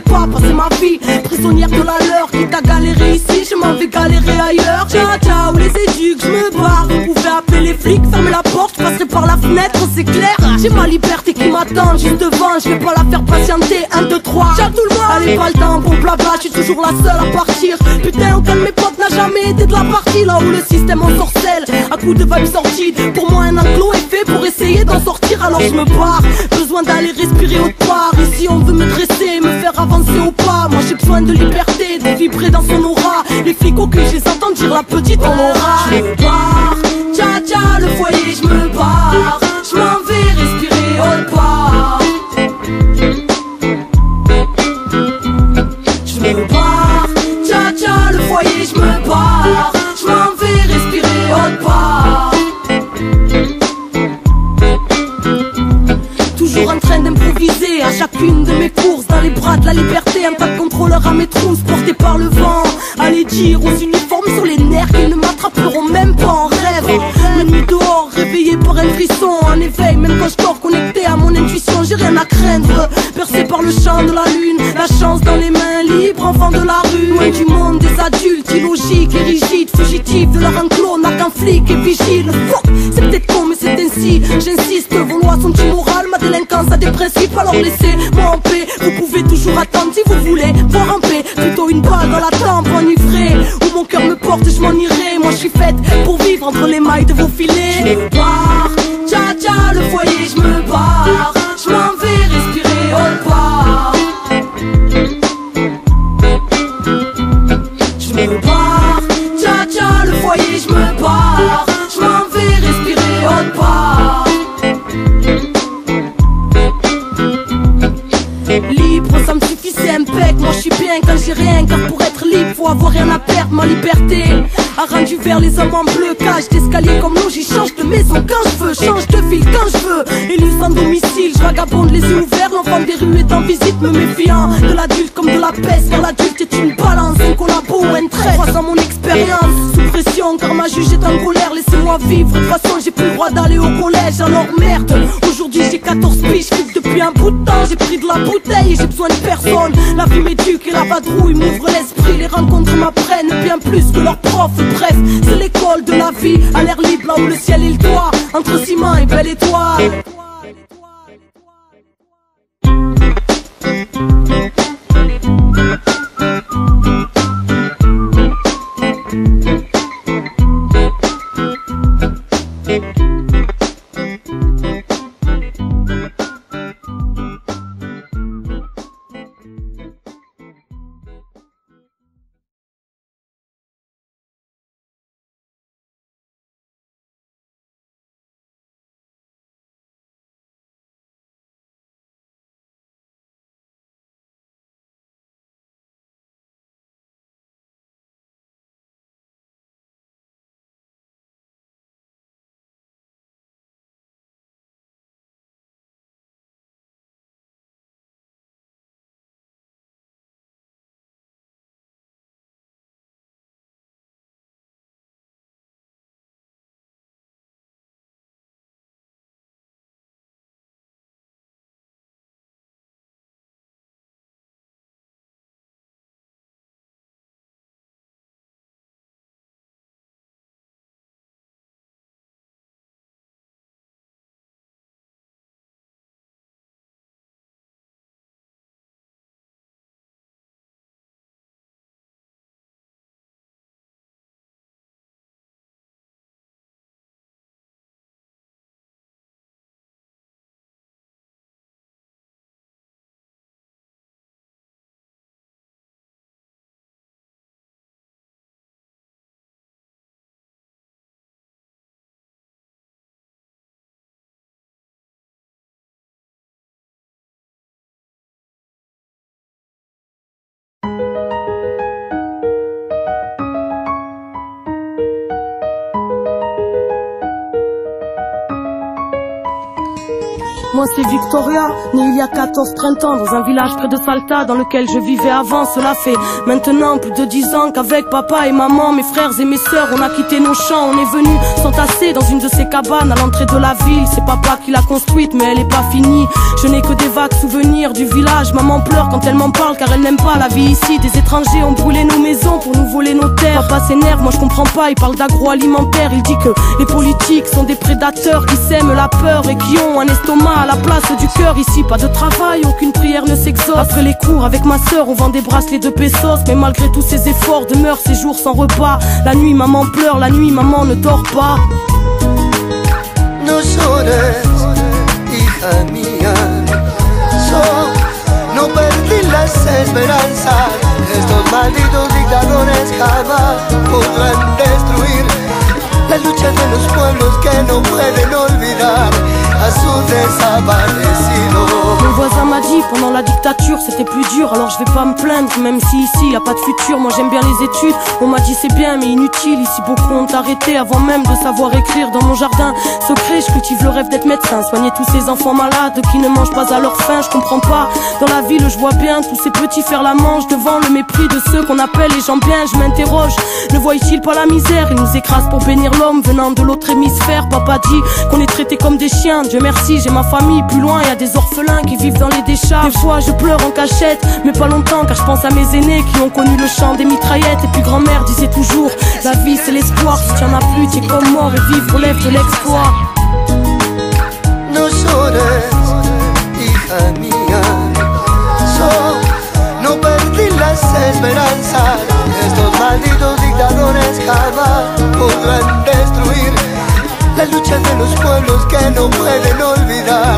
vais pas passer ma vie prisonnière de la leur. Quitte à galérer ici, je m'en vais galérer ailleurs. Ciao ciao les éduques, je me barre. Vous pouvez appeler les flics, fermez la porte, je passerai par la fenêtre, c'est clair. J'ai ma liberté qui m'attend juste devant, je vais pas la faire patienter. 1, 2, 3, ciao tout le monde. Allez pas le temps, bon blabla, je suis toujours la seule à partir. Putain aucun de mes potes n'a jamais été de la partie. Là où le système ensorcelle, à coups de vibes sordides. Pour moi un enclos est fait pour essayer d'en sortir, alors je me barre. Besoin d'aller respirer autre part. Ici on veut me dresser, me faire avancer au pas. Moi j'ai besoin de liberté, de vibrer dans son aura. Les flics au cul, je les entends dire la petite on aura. Je me barre, tcha tcha le foyer, je me barre. Je m'en vais respirer autre part. Je me barre, tcha tcha le foyer, je me barre. Je m'en vais respirer autre part. Toujours en train d'improviser à chacune de mes courses, dans les bras de la liberté, un tas de contrôleurs à mes trousses, portés par le vent. Allez dire aux uniformes sur les nerfs qu'ils ne m'attraperont même pas en rêve. La nuit dehors, réveillé par un frisson, en éveil, même quand je dors connecté à mon intuition, j'ai rien à craindre. Bercé par le chant de la lune, la chance dans les mains, libre enfant de la rue. Loin du monde des adultes, illogiques et rigides, fugitifs de leur enclos, n'a qu'un flic et vigile. Fuck, c'est peut-être con mais c'est ainsi, j'insiste, vos lois sont immorales, ma délinquance a des principes, alors laissez-moi en paix. Vous pouvez toujours attendre si vous voulez voir en paix, plutôt une balle dans la tempe enivrée. Où mon cœur me porte, je m'en irai. Moi je suis faite pour vivre entre les mailles de vos filets. Je me barre, tcha tcha le foyer, je me barre. Je m'en vais respirer autre part. Je me barre, tcha tcha le foyer, je me barre. Je m'en vais respirer autre part. Libre, ça me suffit, c'est impec. Moi je suis bien quand j'ai rien, car pour être libre faut avoir rien à perdre. Ma liberté a rendu vers les hommes en bleu. Cage d'escalier comme l'eau, j'y change de maison quand je veux, change de ville quand je veux. Élu sans domicile, je vagabonde les yeux ouverts. L'enfant des rues est en visite, me méfiant de l'adulte comme de la peste. Car l'adulte est une balance, un collabo ou un trait. Croisant mon expérience, sous pression car ma juge est en colère. Laissez-moi vivre, de toute façon j'ai plus le droit d'aller au collège. Alors merde, aujourd'hui j'ai 14 piges, je depuis un bout de temps. J'ai pris de la bouteille et j'ai besoin de personne. La vie m'éduque et la vadrouille m'ouvre l'esprit. Les rencontres m'apprennent bien plus que leurs profs. Bref, c'est l'école de la vie, à l'air libre là où le ciel et le toit, entre ciment et belle étoile. Moi c'est Victoria, née il y a 14 printemps dans un village près de Salta dans lequel je vivais avant. Cela fait maintenant plus de 10 ans qu'avec papa et maman, mes frères et mes sœurs, on a quitté nos champs. On est venus s'entasser dans une de ces cabanes à l'entrée de la ville. C'est papa qui l'a construite mais elle est pas finie. Je n'ai que des vagues souvenirs du village. Maman pleure quand elle m'en parle car elle n'aime pas la vie ici. Des étrangers ont brûlé nos maisons pour nous voler nos terres. Papa s'énerve, moi je comprends pas, il parle d'agroalimentaire. Il dit que les politiques sont des prédateurs qui sèment la peur et qui ont un estomac à la place du cœur. Ici pas de travail, aucune prière ne s'exauce. Après les cours avec ma sœur on vend des bracelets de pesos. Mais malgré tous ces efforts demeurent ces jours sans repas. La nuit maman pleure, la nuit maman ne dort pas. No llores, hija mía, no perdí las esperanzas. Estos malditos dictadores jamás podrán destruir la lucha de los pueblos que no pueden olvidar a su desaparecido. Mon voisin m'a dit pendant la dictature c'était plus dur, alors je vais pas me plaindre même si ici y a pas de futur. Moi j'aime bien les études, on m'a dit c'est bien mais inutile. Ici beaucoup ont arrêté avant même de savoir écrire. Dans mon jardin secret je cultive le rêve d'être médecin, soigner tous ces enfants malades qui ne mangent pas à leur faim. Je comprends pas, dans la ville je vois bien tous ces petits faire la manche devant le mépris de ceux qu'on appelle les gens bien. Je m'interroge, ne voient-ils pas la misère? Ils nous écrasent pour bénir l'homme venant de l'autre hémisphère. Papa dit qu'on est traités comme des chiens. Dieu merci j'ai ma famille, plus loin y a des orphelins qui vivent dans les décharges. Des fois je pleure en cachette, mais pas longtemps car je pense à mes aînés qui ont connu le chant des mitraillettes. Et puis grand-mère disait toujours, la vie c'est l'espoir, si tu en as plus t'es comme mort et vivre relève de l'exploit. No llores, hija mía, no perdí las esperanzas. Estos malditos dictadores jamás podrán destruir la lucha de los pueblos que no pueden olvidar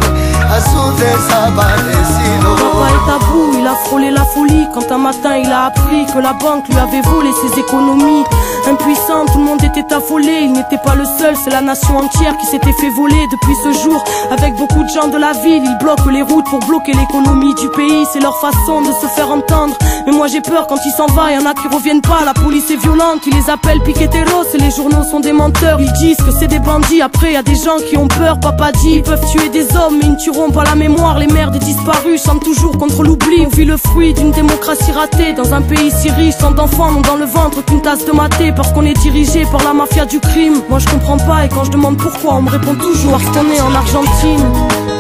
a su desaparecido. Papa est à bout, il a frôlé la folie quand un matin il a appris que la banque lui avait volé ses économies. Impuissant, tout le monde était affolé, il n'était pas le seul, c'est la nation entière qui s'était fait voler. Depuis ce jour, avec beaucoup de gens de la ville, ils bloquent les routes pour bloquer l'économie du pays. C'est leur façon de se faire entendre, mais moi j'ai peur quand il s'en va, y'en a qui reviennent pas. La police est violente, ils les appellent piqueteros et les journaux sont des menteurs. Ils disent que c'est des bandits, après y a des gens qui ont peur. Papa dit, ils peuvent tuer des hommes mais ils ne tueront pas la mémoire. Les mères des disparus chantent toujours contre l'oubli. On vit le fruit d'une démocratie ratée dans un pays si riche. Tant d'enfants n'ont dans le ventre qu'une tasse de maté parce qu'on est dirigé par la mafia du crime. Moi je comprends pas et quand je demande pourquoi on me répond toujours parce qu'on est en Argentine.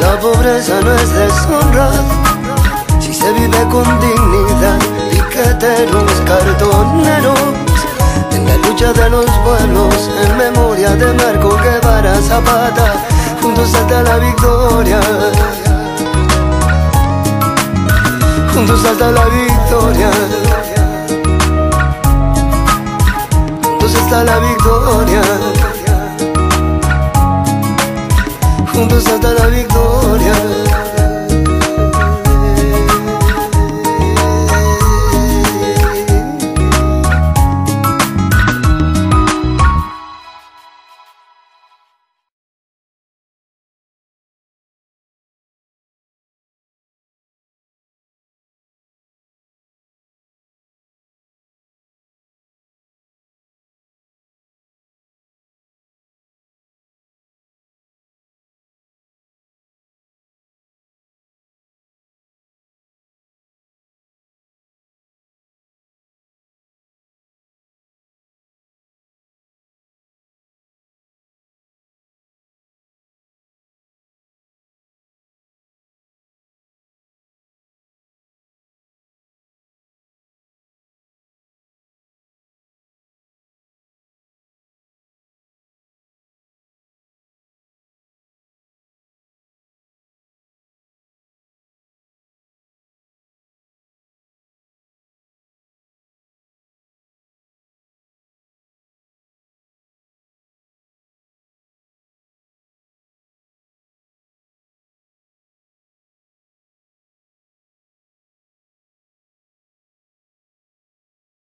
La pobreza no es deshonra si se vive con dignidad. Piqueteros, cartoneros en la lucha de los pueblos, en memoria de Marco Guevara Zapata, juntos hasta la victoria, juntos hasta la victoria, juntos hasta la victoria, juntos hasta la victoria.